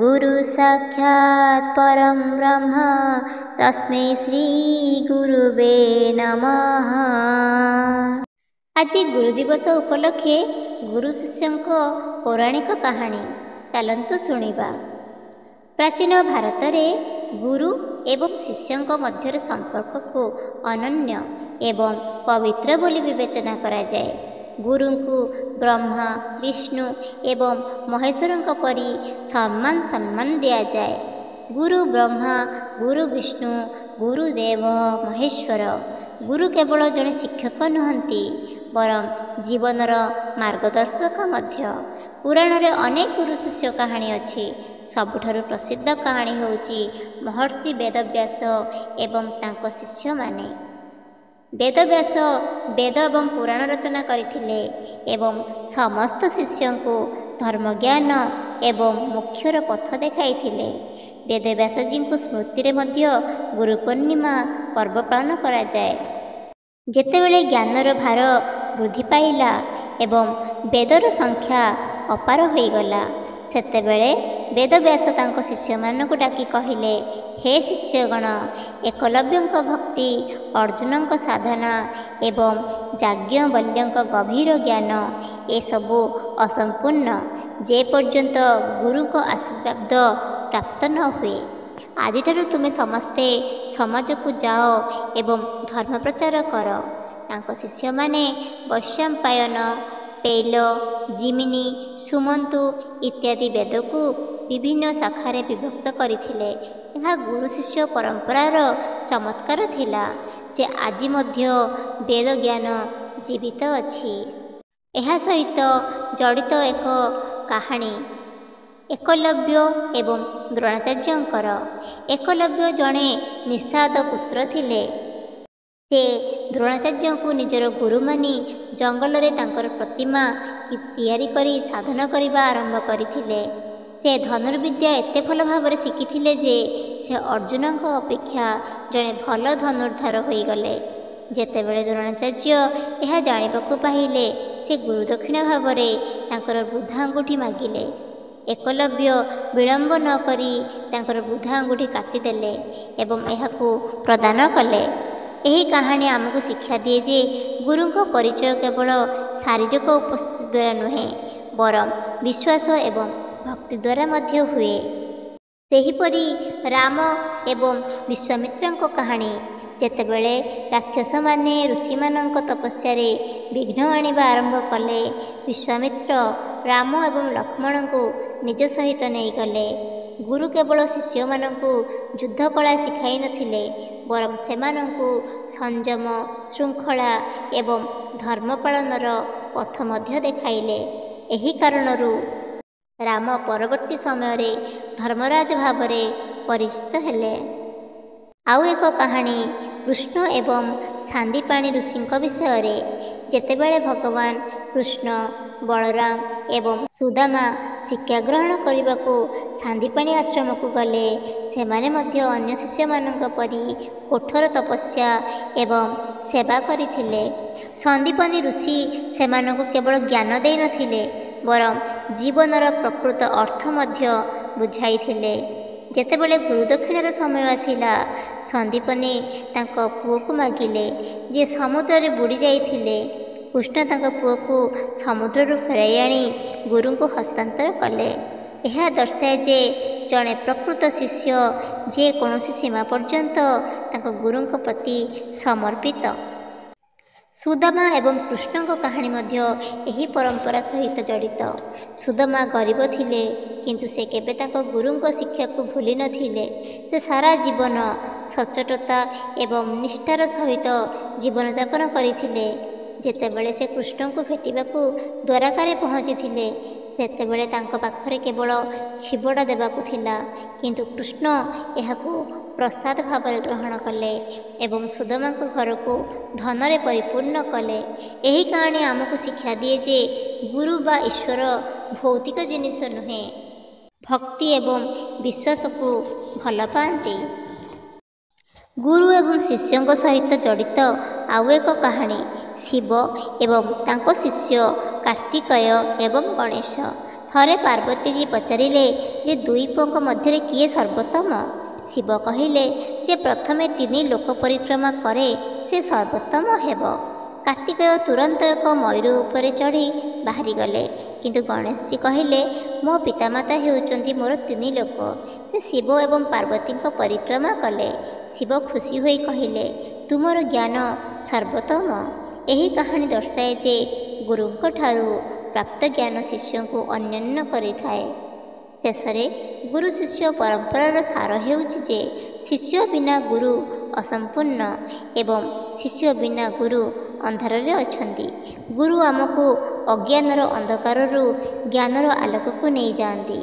गुरु साक्षात् परं ब्रह्म तस्मै श्री गुरुवे नमः। आज गुरु दिवस उपलक्षे गुरु शिष्य पौराणिक कहानी चलतु शुणिबा। प्राचीन भारत में गुरु एवं शिष्य मध्य संपर्क को अनन्य एवं पवित्र बोली विवेचना करा जाए। गुरु को ब्रह्मा विष्णु एवं महेश्वर परी सम्मान दिया जाए। गुरु ब्रह्मा गुरु विष्णु गुरुदेव महेश्वर। गुरु केवल जड़े शिक्षक नुहंती बरं जीवनर मार्गदर्शक मध्य। पुराण रे अनेक गुरु शिष्य कहानी अच्छी। सबुठारु प्रसिद्ध कहानी होउची महर्षि वेदव्यास एवं तांको शिष्य माने। वेदव्यास वेद एवं पुराण रचना करथिले एवं समस्त शिष्यों को धर्मज्ञान एवं मोक्षर पथ देखाइथिले। वेदव्यास जी को स्मृति रे मध्य गुरु पूर्णिमा पर्व पालन करा जाए। जेतेबेले ज्ञानर भार वृद्धि पाइला एवं वेदर संख्या अपार हो गला, सेतेबेले वेदव्यास तांको शिष्य मानक डाकी कहिले, हे शिष्यगण, एकलव्यंक भक्ति अर्जुन साधना एवं याज्ञवल्क्य गभीर ज्ञान ए सबु असंपूर्ण जे पर्यंत गुरु को आशीर्वाद प्राप्त न हुए। आज तुमे समस्ते समाज को जाओ एवं धर्म प्रचार कर। तांको शिष्य माने वैशंपायन पैल जिमिनी सुमंतु इत्यादि वेद को विभिन्न शाखारे विभक्त करथिले। यह गुरु शिष्य परंपरार चमत्कार थिला जे आज मध्य वेद ज्ञान जीवित अछि। यह सहित जड़ित एक कहानी एकलव्य एवं द्रोणाचार्यंकर। एकलव्य जड़े निषाद पुत्र थिले। से द्रोणाचार्य को निजर गुरु मानी जंगल रे तांकर प्रतिमा तैयारी करी साधन करने आरंभ करथिले। से धनुर्विद्या एते भल भाव शिखिथिले जे से अर्जुन अपेक्षा जड़े भल धनुर्धार हो गले। जेतेबेले द्रोणाचार्य यह जानिबाकु पाइले, से गुरु दक्षिणा भाव तांकर वृद्धा अंगूठी मागिले। एकलव्य विलंब न करी तांकर वृद्धा अंगूठी काटिदेले एवं एहाकु प्रदान कले। यही कहानी आमको शिक्षा दिए जे गुरु को परिचय केवल शारीरिक उपस्थिति द्वारा नुहे बरं विश्वास एवं भक्ति द्वारा मध्य हुए। सेहीपरि राम एवं विश्वामित्र कहानी। जेतेबेले राक्षस माने ऋषि मानक तपस्या विघ्न आनिबा आरंभ कले, विश्वामित्र राम एवं लक्ष्मण को निज सहित नहीं गले। गुरु केवल शिष्य मानकु युद्ध कला शिखाई नथिले बरं सेमानंकु संयम श्रृंखला एवं धर्म पालनर पथ मध्य देखाइले। एही कारणरू राम परवर्ती समय रे धर्मराज भावरे परिचित हेले। आउ एक कहानी कृष्ण एवं सांदीपाणी ऋषि विषय रे। जेतेबेले भगवान कृष्ण बलराम एवं सुदामा शिक्षा ग्रहण करने को सांदीपाणी आश्रम को गले, सेमाने मध्य अन्य शिष्य मानक परी कठोर तपस्या एवं सेवा करथिले। संदीपानी ऋषि सेमानक केवल ज्ञान दे नथिले बरं जीवनर प्रकृत अर्थ मध्य बुझाइथिले। जेतेबेले गुरु दक्षिणार समय आसिला, संदीपनी तांको पुओ को मागिले जे समुद्र रे बुड़ी जाइथिले। कृष्ण तांको पुओ को समुद्र फेराई आनी गुरु को हस्तांतर कले। यह दर्शाए जे जड़े प्रकृत शिष्य जे कौनसी सीमा पर्यंत तांको गुरु प्रति समर्पित। सुदामा एवं कृष्ण कहानी मध्य यही परंपरा सहित जड़ित। सुदामा गरीब थिले किंतु से केबे तांको गुरु शिक्षा को भूली नथिले। से सारा जीवन सचोटता एवं निष्ठार सहित जीवन यापन करथिले। जेतेबेले से कृष्ण को भेटिबाकू द्वारकारे पहुँची सेतेबेले तांको पाखरे केवल छिबड़ा देबाकू थिला, किंतु कृष्ण एहाकू प्रसाद भाव ग्रहण कले एवं सुदामा घर को धनरे परिपूर्ण कले। यही कहानी आमको शिक्षा दिए जे गुरु बा ईश्वर भौतिक जिनिस नुहे, भक्ति एवं विश्वास को भल पाती। गुरु एवं शिष्यों सहित जड़ित आउ एक कहानी शिव एवं तांको शिष्य कार्तिकेय एवं गणेश। थरे पार्वती जी पचारिले, ଯେ ଦୁଇ ପୁଅଙ୍କ ମଧ୍ୟରେ କିଏ ସର୍ବୋତ୍ତମ? ଶିବ କହିଲେ, ଯେ ପ୍ରଥମେ 3 ଲୋକ ପରିକ୍ରମା କରେ ସେ ସର୍ବୋତ୍ତମ ହେବ। କାର୍ତ୍ତିକେୟ ତୁରନ୍ତ ଏକ ମୟୂର ଉପରେ ଚଢ଼ି ବାହାରିଗଲେ। କିନ୍ତୁ ଗଣେଶଜୀ କହିଲେ, ମୋ ପିତାମାତା ହେଉଛନ୍ତି ମୋର 3 ଲୋକ। ସେ ଶିବ ଏବଂ ପାର୍ବତୀଙ୍କ ପରିକ୍ରମା କଲେ। ଶିବ ଖୁସି ହୋଇ କହିଲେ, ତୁମର ଜ୍ଞାନ ସର୍ବୋତ୍ତମ। ଏହି କାହାଣୀ ଦର୍ଶାଏ ଯେ ଗୁରୁଙ୍କ ଠାରୁ ପ୍ରାପ୍ତ ଜ୍ଞାନ ଶିଷ୍ୟଙ୍କୁ ଅନନ୍ୟ କରିଥାଏ। ଶେଷରେ ଗୁରୁ ଶିଷ୍ୟ ପରମ୍ପରାର ସାର ହେଉଛି ଯେ ଶିଷ୍ୟ ବିନା ଗୁରୁ ଅସମ୍ପୂର୍ଣ୍ଣ ଏବଂ ଶିଷ୍ୟ ବିନା ଗୁରୁ ଅନ୍ଧାରରେ ଅଛନ୍ତି। ଗୁରୁ ଆମକୁ ଅଜ୍ଞାନର ଅନ୍ଧକାରରୁ ଜ୍ଞାନର ଆଲୋକକୁ ନେଇଯାଆନ୍ତି।